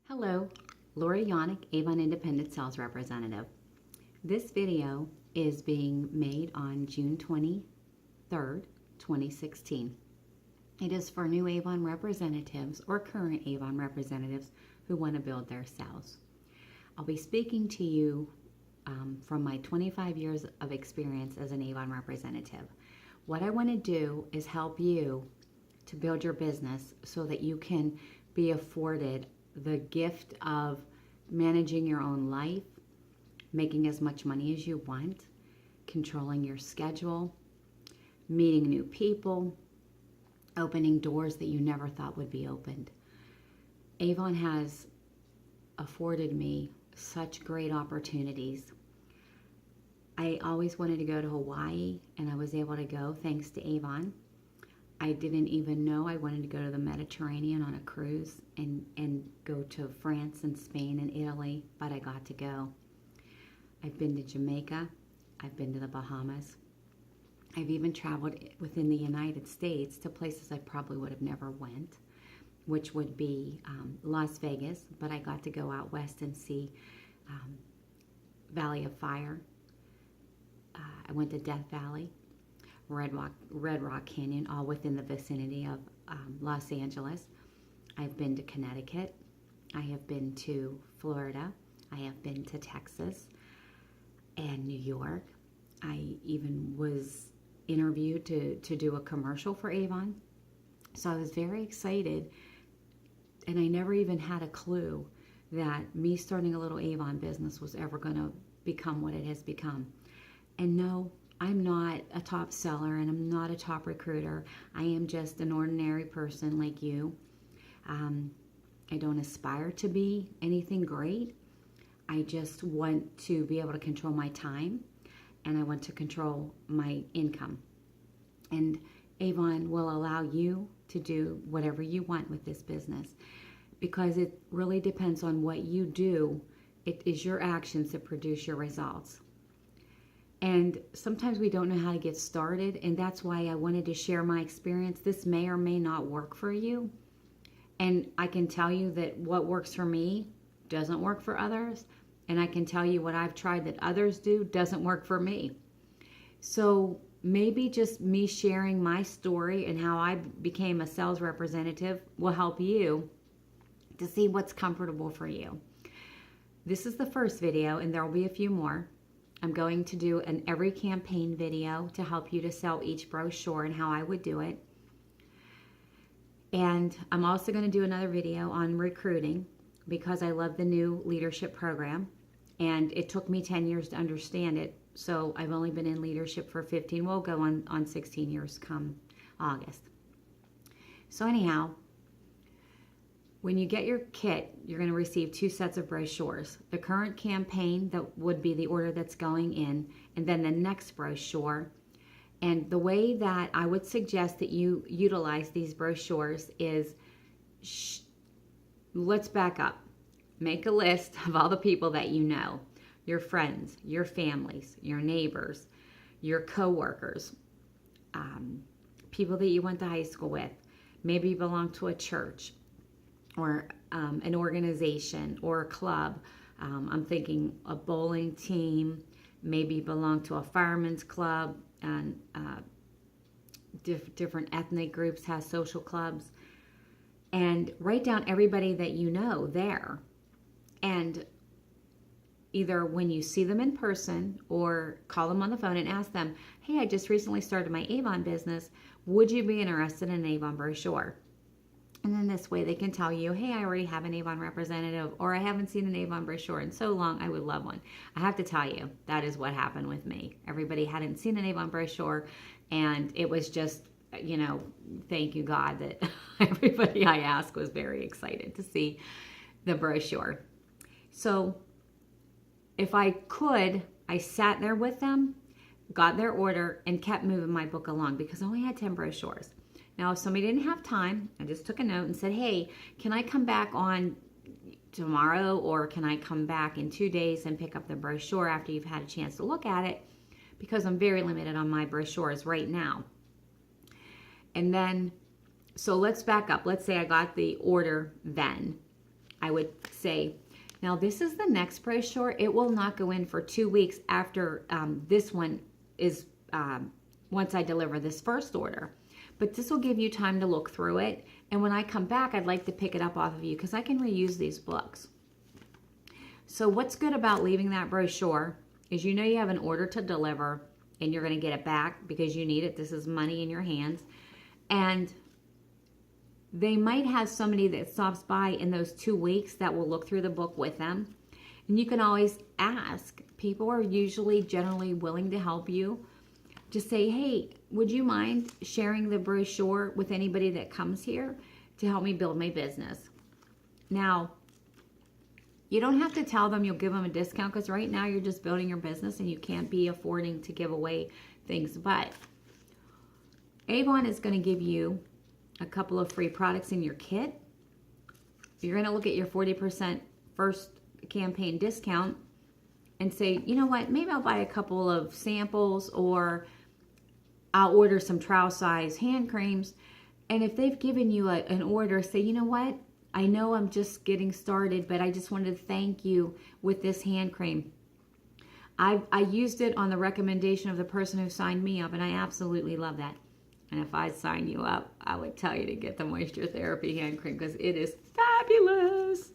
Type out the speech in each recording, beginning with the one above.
Hello, Laura Yanuck, Avon Independent Sales Representative. This video is being made on June 23rd, 2016. It is for new Avon representatives or current Avon representatives who want to build their sales. I'll be speaking to you from my 25 years of experience as an Avon representative. What I want to do is help you to build your business so that you can be afforded the gift of managing your own life, making as much money as you want, controlling your schedule, meeting new people, opening doors that you never thought would be opened. Avon has afforded me such great opportunities. I always wanted to go to Hawaii, and I was able to go thanks to Avon. I didn't even know I wanted to go to the Mediterranean on a cruise and go to France and Spain and Italy, but I got to go. I've been to Jamaica. I've been to the Bahamas. I've even traveled within the United States to places I probably would have never went, which would be Las Vegas, but I got to go out west and see Valley of Fire. I went to Death Valley, Red Rock Canyon, all within the vicinity of Los Angeles. I've been to Connecticut. I have been to Florida. I have been to Texas and New York. I even was interviewed to do a commercial for Avon. So I was very excited, and I never even had a clue that me starting a little Avon business was ever going to become what it has become. And no, I'm not a top seller, and I'm not a top recruiter. I am just an ordinary person like you. I don't aspire to be anything great. I just want to be able to control my time, and I want to control my income. And Avon will allow you to do whatever you want with this business, because it really depends on what you do. It is your actions that produce your results. And sometimes we don't know how to get started, and that's why I wanted to share my experience. This may or may not work for you, and I can tell you that what works for me doesn't work for others, and I can tell you what I've tried that others do doesn't work for me. So maybe just me sharing my story and how I became a sales representative will help you to see what's comfortable for you. This is the first video, and there will be a few more. I'm going to do an every campaign video to help you to sell each brochure and how I would do it. And I'm also going to do another video on recruiting, because I love the new leadership program, and it took me 10 years to understand it. So I've only been in leadership for 15. We'll go on 16 years come August. So anyhow, when you get your kit, you're going to receive 2 sets of brochures. The current campaign, that would be the order that's going in, and then the next brochure. And the way that I would suggest that you utilize these brochures is, let's back up. Make a list of all the people that you know, your friends, your families, your neighbors, your coworkers, people that you went to high school with. Maybe you belong to a church, or an organization or a club. I'm thinking a bowling team, maybe belong to a fireman's club, and different ethnic groups have social clubs. And write down everybody that you know there. And either when you see them in person or call them on the phone and ask them, hey, I just recently started my Avon business. Would you be interested in an Avon brochure? And then this way they can tell you, hey, I already have an Avon representative, or I haven't seen an Avon brochure in so long, I would love one. I have to tell you, that is what happened with me. Everybody hadn't seen an Avon brochure, and it was just, thank you God that everybody I asked was very excited to see the brochure. So if I could, I sat there with them, got their order, and kept moving my book along, because I only had 10 brochures. Now, if somebody didn't have time, I just took a note and said, hey, can I come back on tomorrow, or can I come back in 2 days and pick up the brochure after you've had a chance to look at it? Because I'm very limited on my brochures right now. And then, so let's back up. Let's say I got the order then. I would say, now this is the next brochure. It will not go in for 2 weeks after this one is, once I deliver this first order. But this will give you time to look through it. And when I come back, I'd like to pick it up off of you because I can reuse these books. So what's good about leaving that brochure is you know you have an order to deliver and you're going to get it back because you need it. This is money in your hands. And they might have somebody that stops by in those 2 weeks that will look through the book with them. And you can always ask. People are usually generally willing to help you. Just say, hey, would you mind sharing the brochure with anybody that comes here to help me build my business? Now, you don't have to tell them you'll give them a discount because right now you're just building your business and you can't be affording to give away things. But Avon is going to give you a couple of free products in your kit. You're going to look at your 40% first campaign discount and say, you know what, maybe I'll buy a couple of samples or I'll order some trial size hand creams. And if they've given you an order, say, you know what, I know I'm just getting started, but I just wanted to thank you with this hand cream. I used it on the recommendation of the person who signed me up, and I absolutely love that. And if I sign you up, I would tell you to get the Moisture Therapy hand cream because it is fabulous.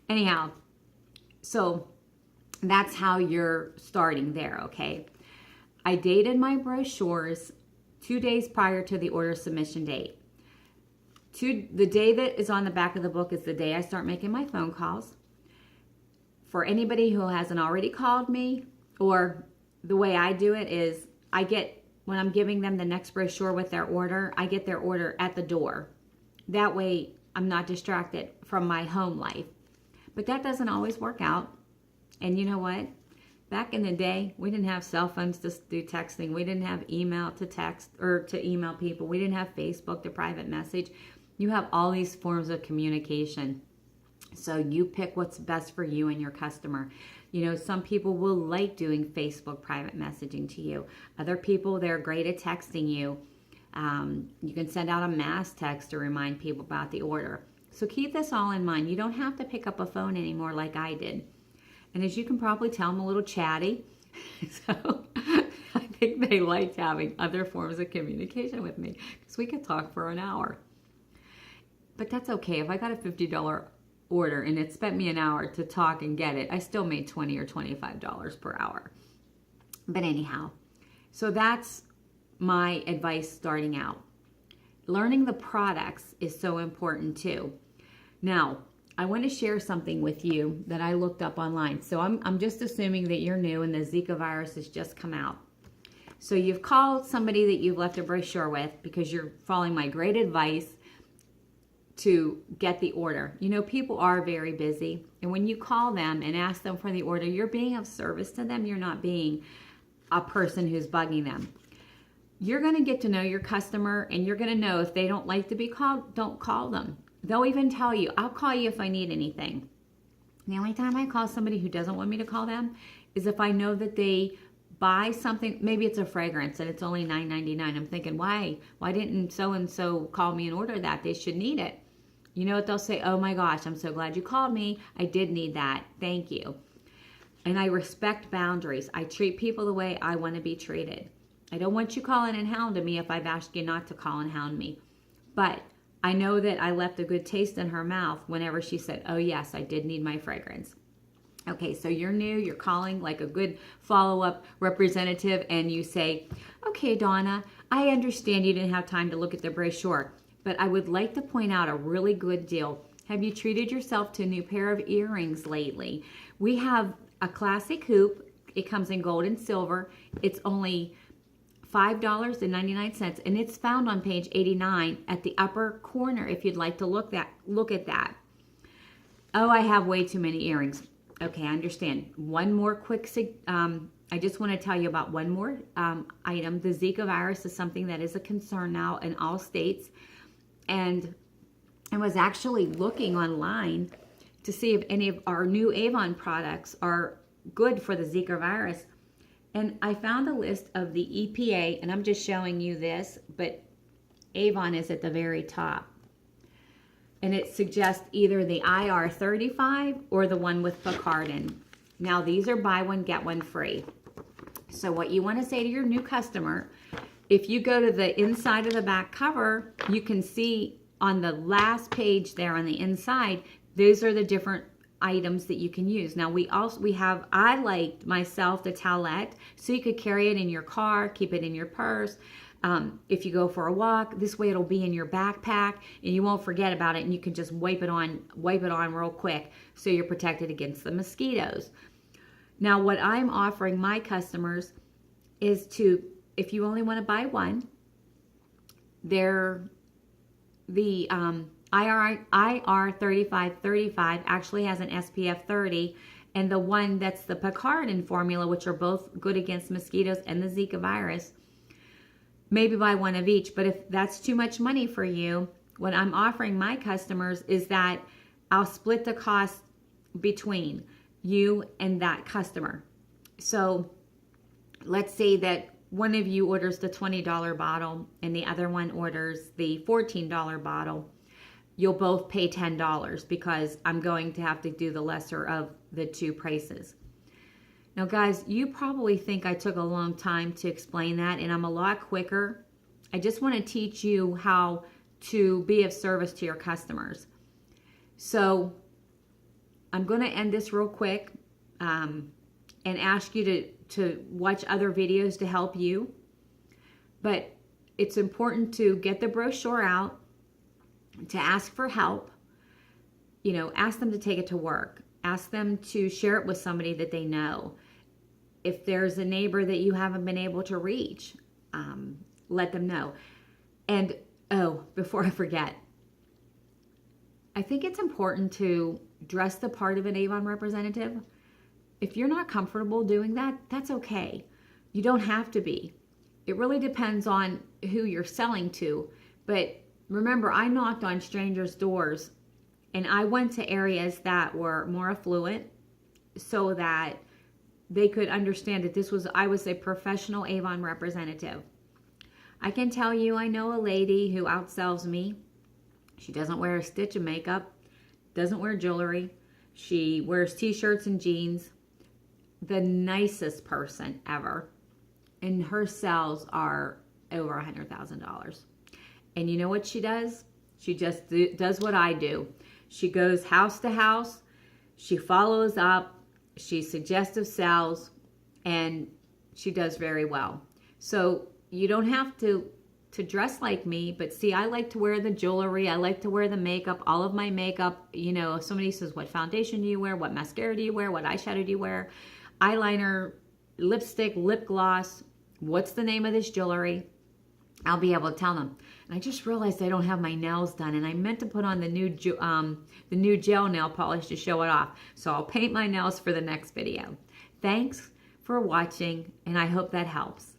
Anyhow, so that's how you're starting there, okay? I dated my brochures 2 days prior to the order submission date. The day that is on the back of the book is the day I start making my phone calls. For anybody who hasn't already called me, or the way I do it is when I'm giving them the next brochure with their order, I get their order at the door. That way I'm not distracted from my home life. But that doesn't always work out. And you know what? Back in the day, we didn't have cell phones to do texting. We didn't have email to text or to email people. We didn't have Facebook to private message. You have all these forms of communication. So you pick what's best for you and your customer. You know, some people will like doing Facebook private messaging to you. Other people, they're great at texting you. You can send out a mass text to remind people about the order. So keep this all in mind. You don't have to pick up a phone anymore like I did. And as you can probably tell, I'm a little chatty. So I think they liked having other forms of communication with me because we could talk for an hour. But that's okay. If I got a $50 order and it spent me an hour to talk and get it, I still made $20 or $25 per hour. But anyhow, so that's my advice starting out. Learning the products is so important too. Now, I want to share something with you that I looked up online. So I'm just assuming that you're new and the Zika virus has just come out. So you've called somebody that you've left a brochure with because you're following my great advice to get the order. You know, people are very busy. And when you call them and ask them for the order, you're being of service to them. You're not being a person who's bugging them. You're going to get to know your customer and you're going to know if they don't like to be called, don't call them. They'll even tell you, I'll call you if I need anything. The only time I call somebody who doesn't want me to call them is if I know that they buy something, maybe it's a fragrance and it's only $9.99. I'm thinking, why didn't so-and-so call me and order that? They should need it. You know what they'll say? Oh my gosh, I'm so glad you called me. I did need that. Thank you. And I respect boundaries. I treat people the way I want to be treated. I don't want you calling and hounding me if I've asked you not to call and hound me. But I know that I left a good taste in her mouth whenever she said, oh yes, I did need my fragrance. Okay, so you're new, you're calling like a good follow-up representative and you say, okay, Donna, I understand you didn't have time to look at the brochure, but I would like to point out a really good deal. Have you treated yourself to a new pair of earrings lately? We have a classic hoop. It comes in gold and silver. It's only $5.99, and it's found on page 89 at the upper corner if you'd like to look at that. Oh, I have way too many earrings. Okay, I understand. One more quick, I just want to tell you about one more item. The Zika virus is something that is a concern now in all states. And I was actually looking online to see if any of our new Avon products are good for the Zika virus. And I found a list of the EPA, and I'm just showing you this, but Avon is at the very top. and it suggests either the IR35 or the one with picaridin. Now, these are buy one, get one free. So what you want to say to your new customer, if you go to the inside of the back cover, you can see on the last page there on the inside, those are the different items that you can use. Now I liked myself the towelette, so you could carry it in your car, keep it in your purse. If you go for a walk, this way it'll be in your backpack and you won't forget about it, and you can just wipe it on real quick so you're protected against the mosquitoes. Now, what I'm offering my customers is to, if you only want to buy one, the IR3535 actually has an SPF 30, and the one that's the picaridin formula, which are both good against mosquitoes and the Zika virus, maybe buy one of each. But if that's too much money for you, what I'm offering my customers is that I'll split the cost between you and that customer. So let's say that one of you orders the $20 bottle and the other one orders the $14 bottle. You'll both pay $10 because I'm going to have to do the lesser of the two prices. Now, guys, you probably think I took a long time to explain that, and I'm a lot quicker. I just want to teach you how to be of service to your customers. So I'm going to end this real quick and ask you to watch other videos to help you. But it's important to get the brochure out, to ask for help. You know, ask them to take it to work. Ask them to share it with somebody that they know. If there's a neighbor that you haven't been able to reach, let them know. And, oh, before I forget, I think it's important to dress the part of an Avon representative. If you're not comfortable doing that, that's okay. You don't have to be. It really depends on who you're selling to. But remember, I knocked on strangers' doors, and I went to areas that were more affluent so that they could understand that I was a professional Avon representative. I can tell you, I know a lady who outsells me. She doesn't wear a stitch of makeup, doesn't wear jewelry. She wears t-shirts and jeans. The nicest person ever. And her sales are over $100,000. And you know what she does? She just does what I do. She goes house to house. She follows up. She suggestive sells. And she does very well. So you don't have to dress like me, but see, I like to wear the jewelry. I like to wear the makeup, all of my makeup. You know, if somebody says, what foundation do you wear? What mascara do you wear? What eyeshadow do you wear? Eyeliner, lipstick, lip gloss. What's the name of this jewelry? I'll be able to tell them. And I just realized I don't have my nails done, and I meant to put on the new gel nail polish to show it off. So I'll paint my nails for the next video. Thanks for watching, and I hope that helps.